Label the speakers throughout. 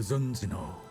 Speaker 1: 存じの。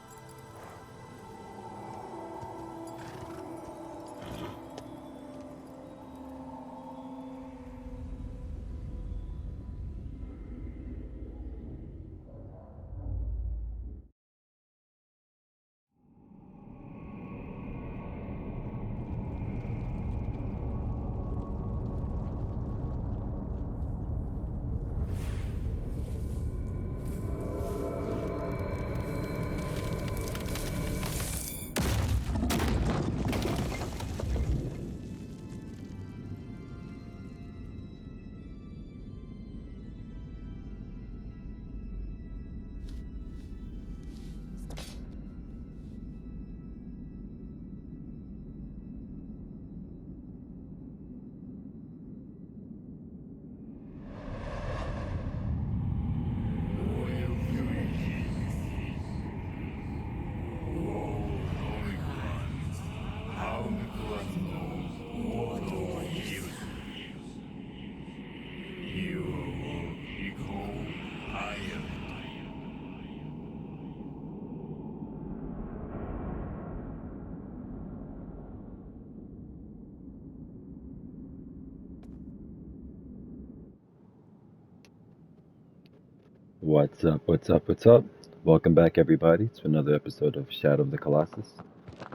Speaker 2: What's up? What's up? What's up? Welcome back, everybody, to another episode of Shadow of the Colossus.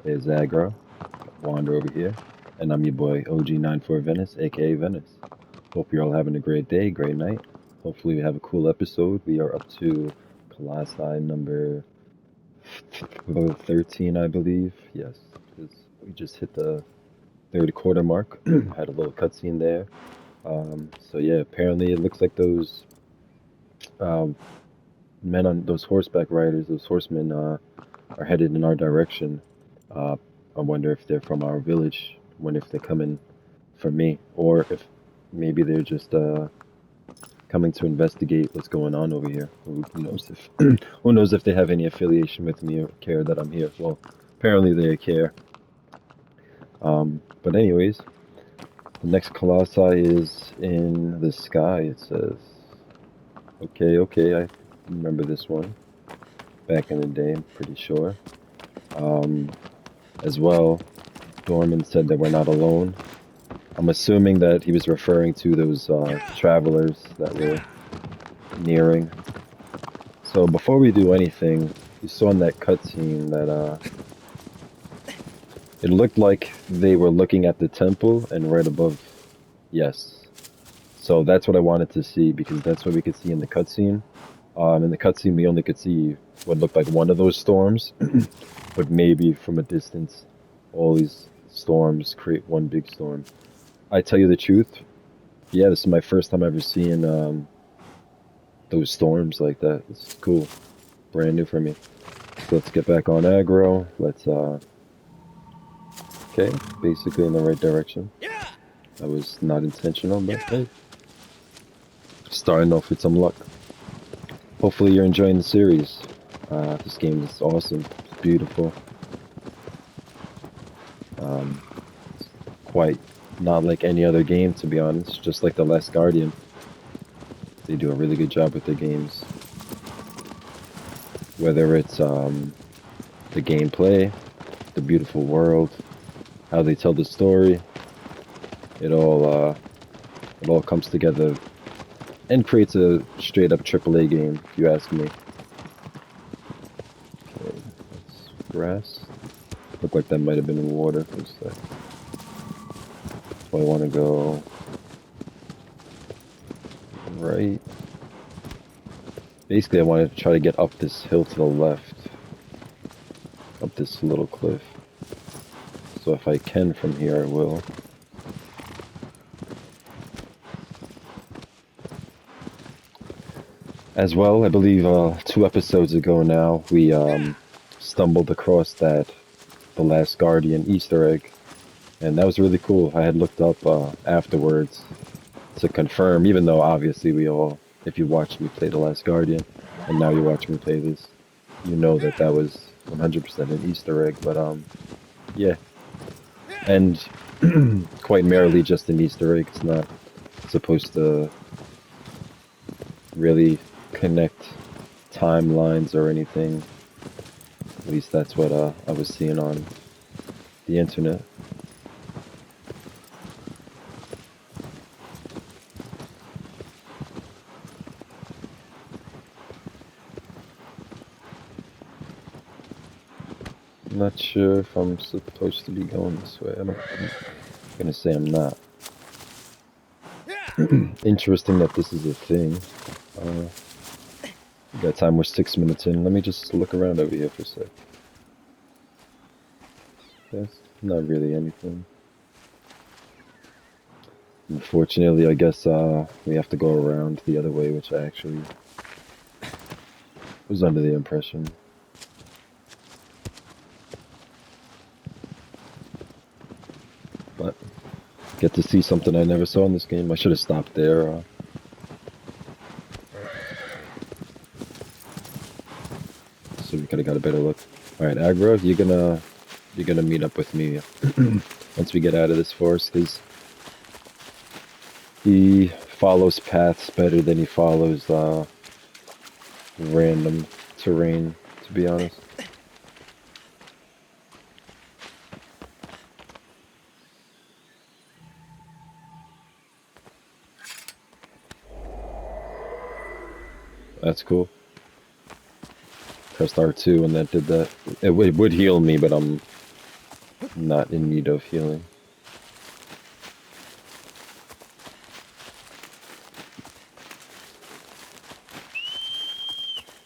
Speaker 2: It's Aggro, Wander over here, and I'm your boy OG94 Venice, aka Venice. Hope you're all having a great day, great night. Hopefully, we have a cool episode. We are up to Colossi number 13, I believe. Yes, because we just hit the third quarter mark. Had a little cutscene there. So yeah, apparently it looks like those um, men on those horseback riders, those horsemen, are headed in our direction. Uh, I wonder if they're from our village. I wonder if they're coming for me, or if maybe they're just coming to investigate what's going on over here. Who knows if who knows if they have any affiliation with me or care that I'm here? Well, apparently they care. But anyways, the next colossi is in the sky. It says, okay, okay, I remember this one back in the day. I'm pretty sure. Um, as well, Dorman said that we're not alone. I'm assuming that he was referring to those travelers that were nearing. So before we do anything, you saw in that cutscene that it looked like they were looking at the temple and right above, yes. So that's what I wanted to see because that's what we could see in the cutscene. In the cutscene, we only could see what looked like one of those storms, but maybe from a distance, all these storms create one big storm. I tell you the truth, yeah, this is my first time ever seeing those storms like that. This is cool, brand new for me. So let's get back on aggro. Let's okay, basically in the right direction. That was not intentional, but hey, starting off with some luck. Hopefully you're enjoying the series. This game is awesome. It's beautiful. It's quite not like any other game, to be honest. Just like The Last Guardian. They do a really good job with their games. Whether it's the gameplay, the beautiful world, how they tell the story, it all comes together and creates a straight up AAA game, if you ask me. Okay, that's grass. Looked like that might have been water for a sec. So I want to go right. Basically, I want to try to get up this hill to the left. Up this little cliff. So if I can from here, I will. As well, I believe 2 episodes ago now, we stumbled across that The Last Guardian Easter egg. And that was really cool. I had looked up afterwards to confirm, even though obviously we all, if you watched me play The Last Guardian, and now you watch me play this, you know that that was 100% an Easter egg, but yeah. And quite merely just an Easter egg. It's not supposed to really connect timelines or anything. At least that's what I was seeing on the internet. I'm not sure if I'm supposed to be going this way. I'm gonna say I'm not. Interesting that this is a thing. We got time, we're 6 minutes in. Let me just look around over here for a sec. That's not really anything. Unfortunately, I guess we have to go around the other way, which I actually was under the impression. But get to see something I never saw in this game. I should have stopped there. So we could have got a better look. All right, Agra, you're gonna meet up with me once we get out of this forest, because he follows paths better than he follows random terrain, to be honest. That's cool. Pressed R2 and that did that. It would heal me, but I'm not in need of healing.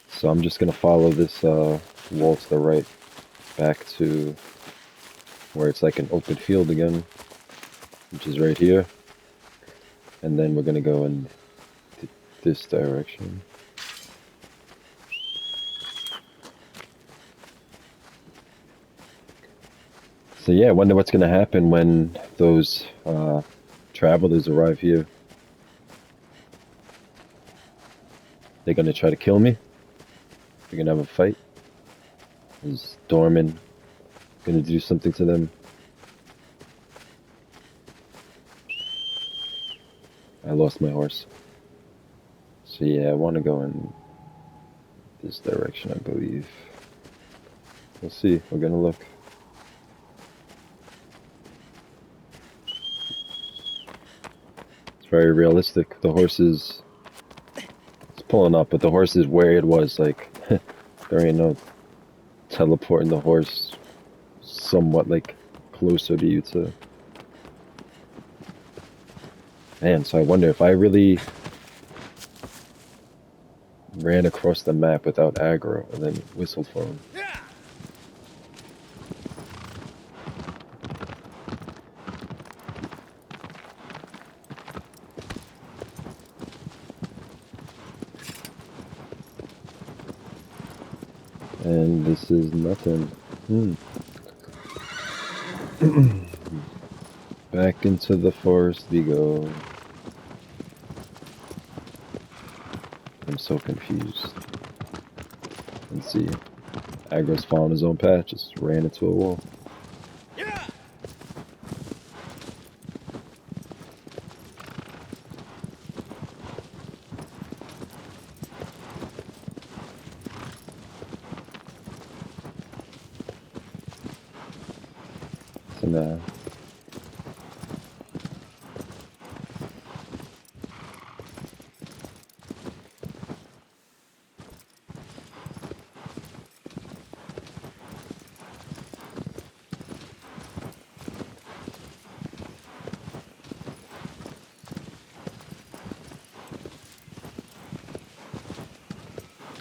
Speaker 2: So I'm just gonna follow this wall to the right, back to where it's like an open field again, which is right here. And then we're gonna go in this direction. So yeah, I wonder what's gonna happen when those travelers arrive here. They're gonna try to kill me? They're gonna have a fight? Is Dorman gonna do something to them? I lost my horse. So yeah, I want to go in this direction, I believe. We'll see. We're gonna look. It's very realistic. The horse is... It's pulling up, but the horse is where it was. Like, there ain't no teleporting the horse somewhat, like, closer to you to... Man, so I wonder if I really ran across the map without aggro and then whistled for him. And this is nothing. Back into the forest we go. I'm so confused. Let's see. Aggro's found his own path, just ran into a wall. So now...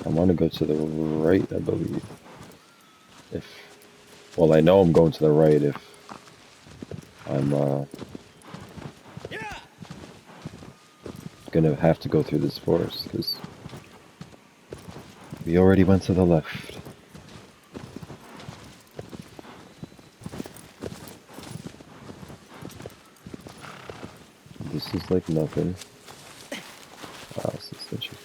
Speaker 2: I want to go to the right, I believe. Well, I know I'm going to the right if I'm gonna have to go through this forest, because we already went to the left. This is like nothing. Wow, this is interesting.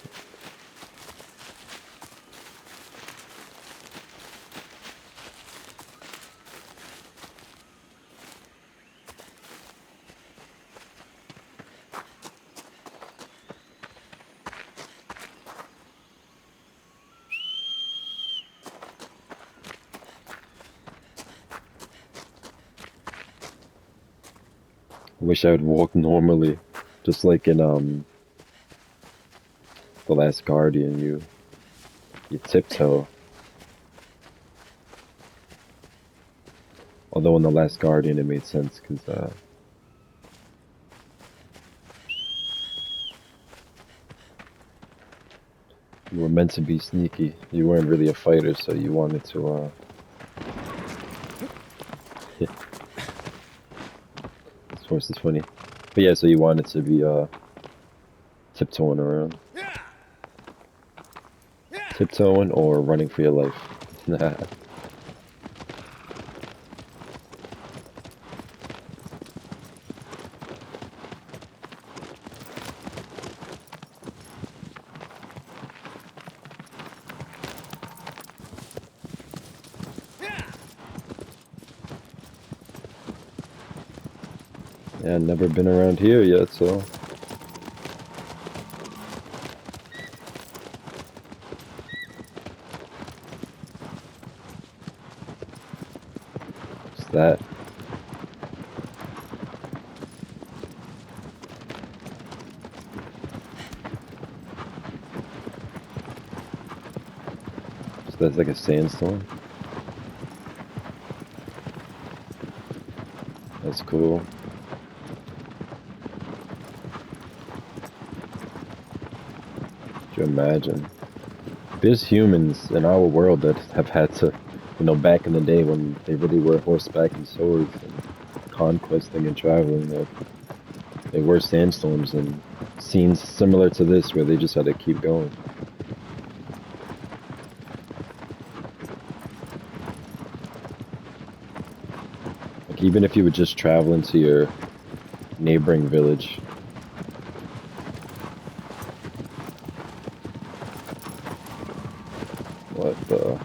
Speaker 2: wish I would walk normally, just like in The Last Guardian. You tiptoe. Although in The Last Guardian it made sense because you were meant to be sneaky. You weren't really a fighter, so you wanted to. Yeah, this horse is funny. But yeah, so you wanted to be tiptoeing around, tiptoeing or running for your life. Yeah, never been around here yet, so it's that. So that's like a sandstorm. That's cool. Could you imagine? There's humans in our world that have had to, back in the day when they really were horseback and swords and conquesting and traveling, that they were sandstorms and scenes similar to this where they just had to keep going. Like even if you would just travel into your neighboring village. What the?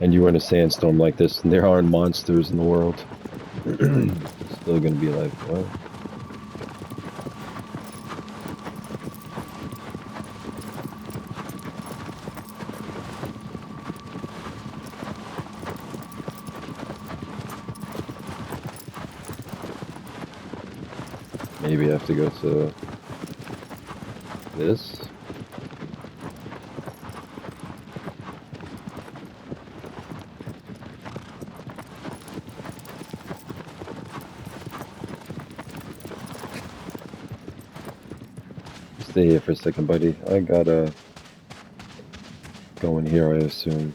Speaker 2: And you were in a sandstorm like this, and there aren't monsters in the world. Still gonna be like, what? Maybe I have to go to this. Stay here for a second, buddy. I gotta go in here, I assume.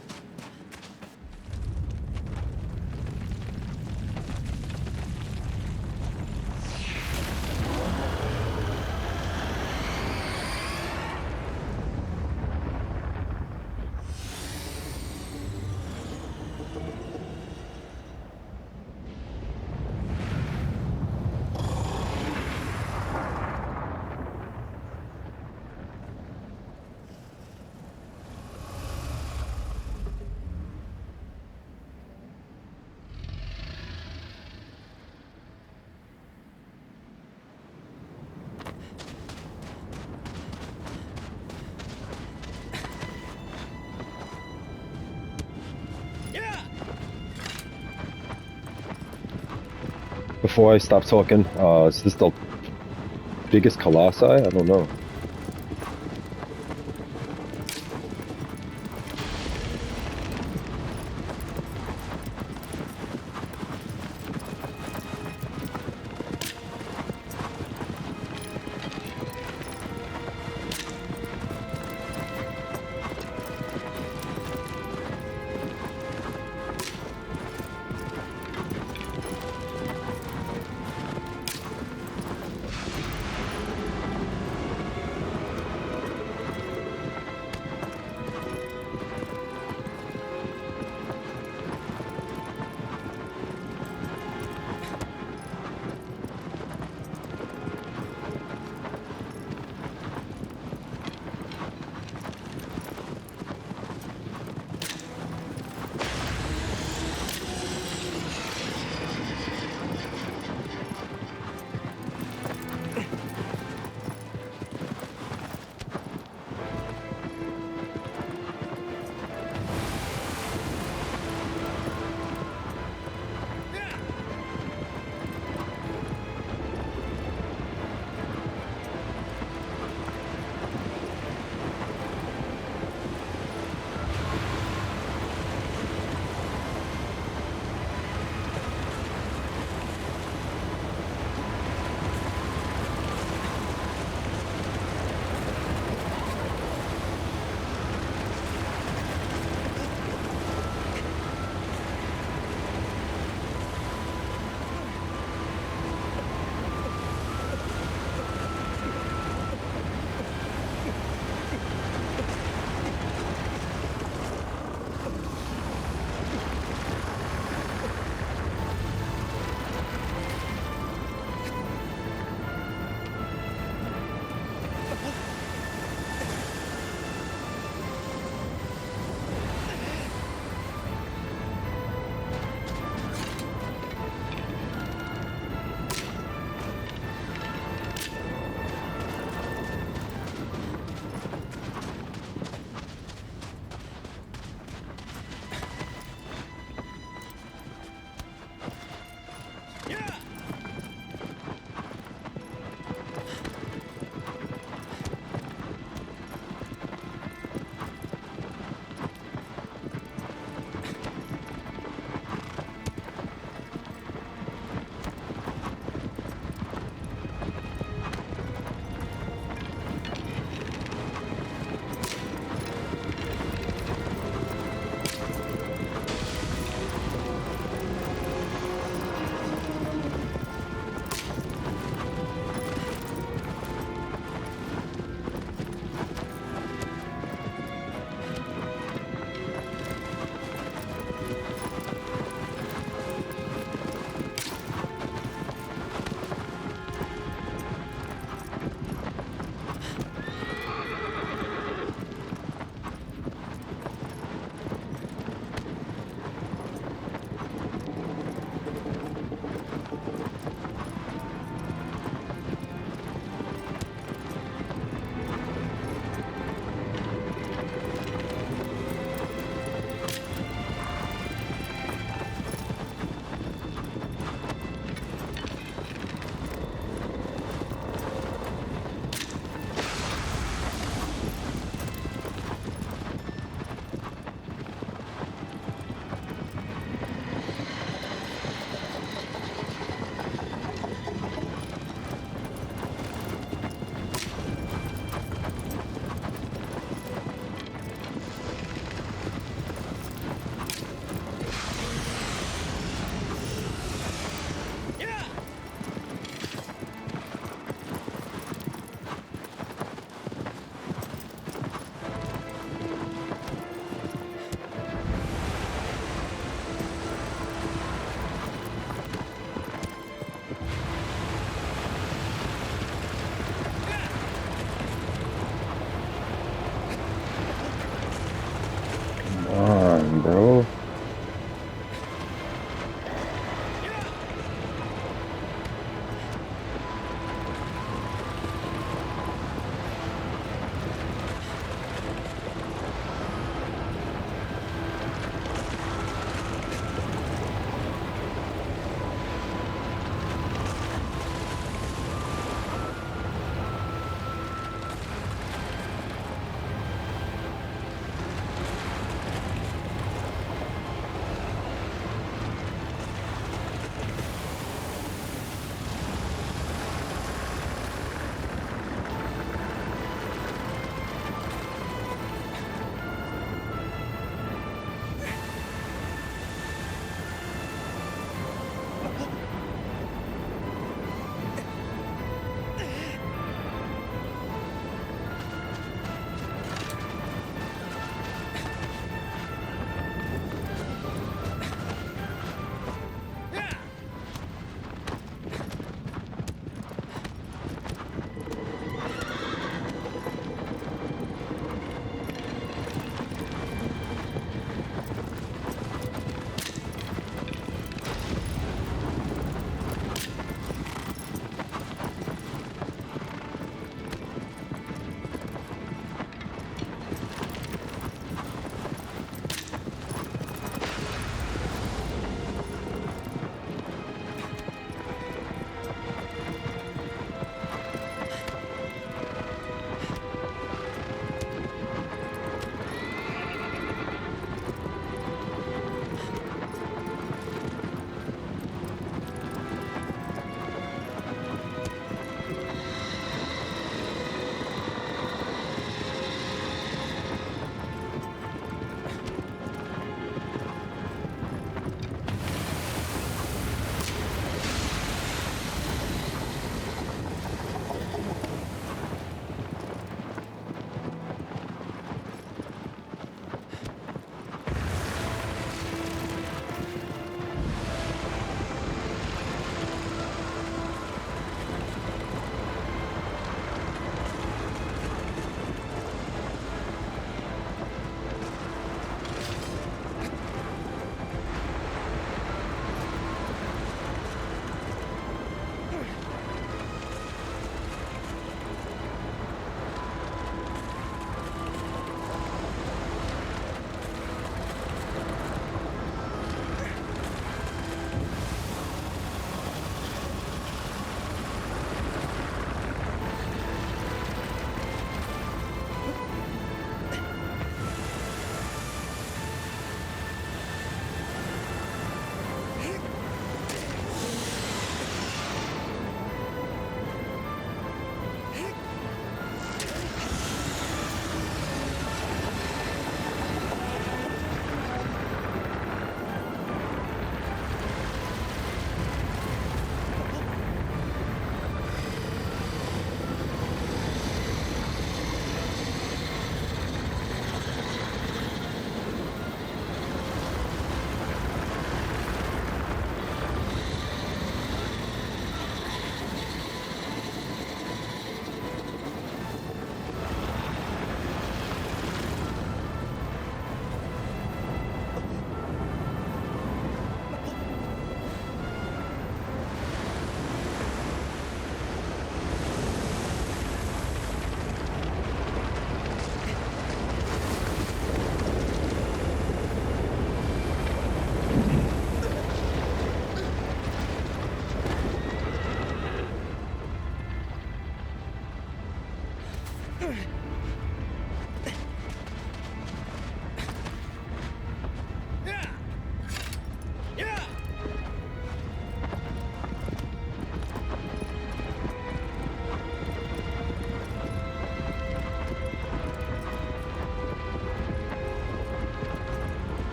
Speaker 2: Before I stop talking, is this the biggest colossi? I don't know.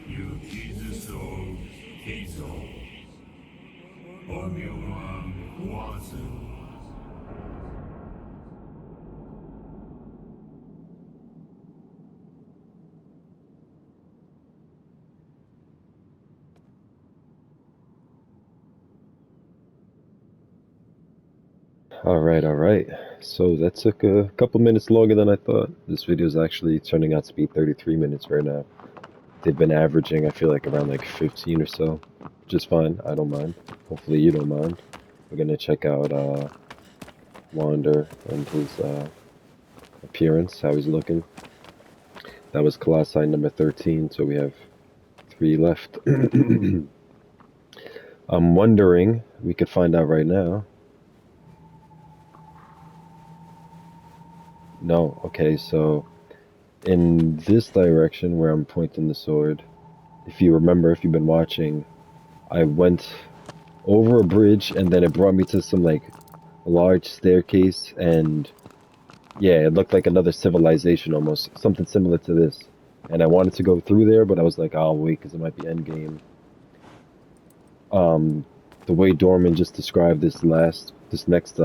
Speaker 1: 유키즈 속 계속 오묘한 고아스
Speaker 2: All right. So that took a couple minutes longer than I thought. This video is actually turning out to be 33 minutes right now. They've been averaging, I feel like, around like 15 or so. Just fine. I don't mind. Hopefully you don't mind. We're gonna check out Wander and his appearance, how he's looking. That was Colossi number 13, so we have 3 left. I'm wondering, we could find out right now. No, okay, so in this direction where I'm pointing the sword, if you remember, if you've been watching, I went over a bridge and then it brought me to some like large staircase and yeah, it looked like another civilization almost, something similar to this. And I wanted to go through there, but I was like, I'll wait because it might be endgame. Um, the way Dorman just described this next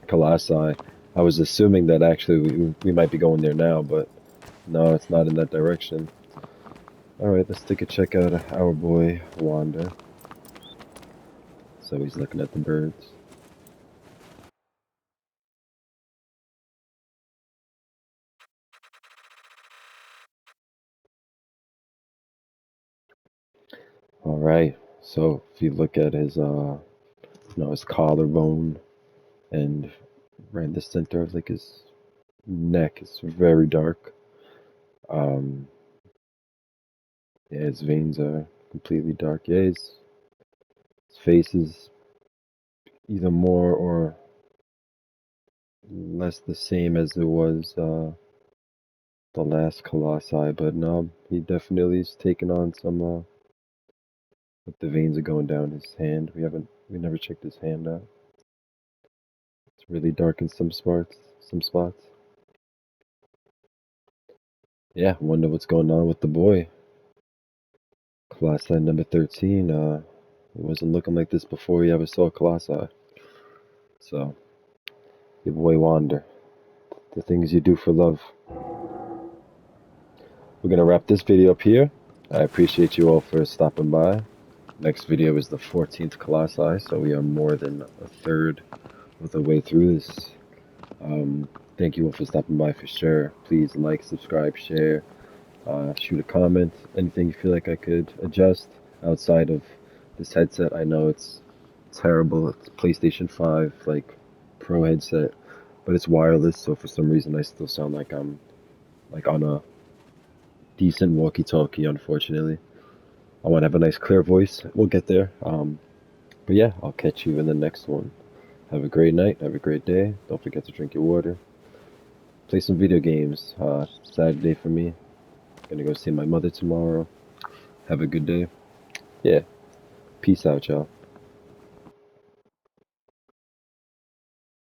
Speaker 2: Colossi, I was assuming that actually we might be going there now, but no, it's not in that direction. All right, let's take a check out of our boy Wanda. So he's looking at the birds. All right. So if you look at his his collarbone and right in the center of like his neck is very dark. Um, yeah, his veins are completely dark. Yeah, his face is either more or less the same as it was the last Colossi, but no, he definitely is taking on some. Like the veins are going down his hand. We never checked his hand out. It's really dark in some spots. Some spots. Yeah, wonder what's going on with the boy. Colossi number 13. It wasn't looking like this before he ever saw Colossi. So, your boy Wander. The things you do for love. We're gonna wrap this video up here. I appreciate you all for stopping by. Next video is the 14th Colossi, so we are more than a third of the way through this. Thank you all for stopping by for sure. Please like, subscribe, share, shoot a comment. Anything you feel like I could adjust outside of this headset. I know it's terrible. It's PlayStation 5 like Pro headset, but it's wireless, so for some reason I still sound like I'm like on a decent walkie-talkie, unfortunately. I want to have a nice clear voice. We'll get there. But yeah, I'll catch you in the next one. Have a great night. Have a great day. Don't forget to drink your water. Play some video games. Sad day for me. Gonna go see my mother tomorrow. Have a good day. Yeah. Peace out, y'all.